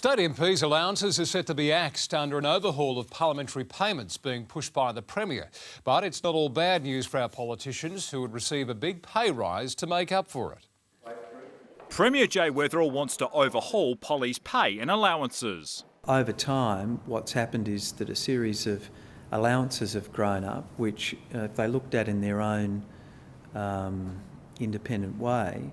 State MPs' allowances are set to be axed under an overhaul of parliamentary payments being pushed by the Premier. But it's not all bad news for our politicians who would receive a big pay rise to make up for it. Premier Jay Weatherill wants to overhaul Polly's pay and allowances. Over time, what's happened is that a series of allowances have grown up, which if they looked at in their own independent way,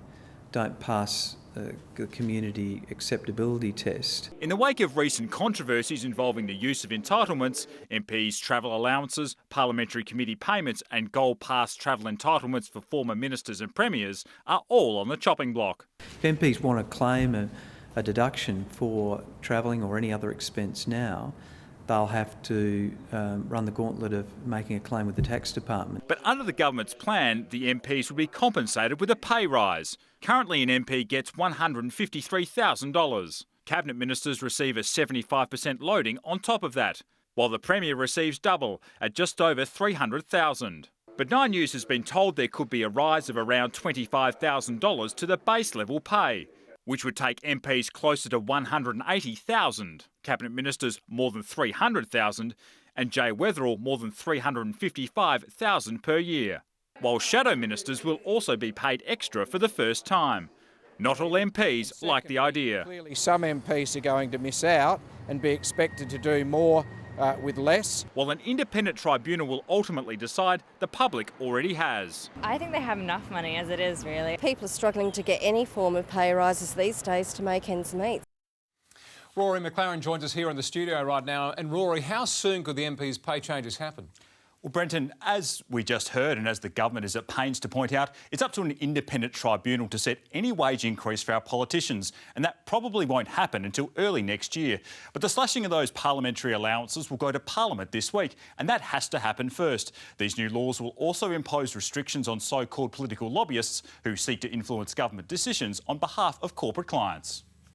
don't pass the community acceptability test. In the wake of recent controversies involving the use of entitlements, MPs' travel allowances, parliamentary committee payments and gold pass travel entitlements for former ministers and premiers are all on the chopping block. If MPs want to claim a deduction for travelling or any other expense now, they'll have to run the gauntlet of making a claim with the tax department. But under the government's plan, the MPs would be compensated with a pay rise. Currently, an MP gets $153,000. Cabinet ministers receive a 75% loading on top of that, while the Premier receives double at just over $300,000. But Nine News has been told there could be a rise of around $25,000 to the base level pay, which would take MPs closer to $180,000, Cabinet ministers more than $300,000 and Jay Weatherill more than $355,000 per year, while shadow ministers will also be paid extra for the first time. Not all MPs like the idea. Clearly some MPs are going to miss out and be expected to do more with less. While an independent tribunal will ultimately decide, the public already has. I think they have enough money as it is, really. People are struggling to get any form of pay rises these days to make ends meet. Rory McLaren joins us here in the studio right now. And Rory, how soon could the MPs' pay changes happen? Well, Brenton, as we just heard and as the government is at pains to point out, it's up to an independent tribunal to set any wage increase for our politicians, and that probably won't happen until early next year. But the slashing of those parliamentary allowances will go to Parliament this week, and that has to happen first. These new laws will also impose restrictions on so-called political lobbyists who seek to influence government decisions on behalf of corporate clients.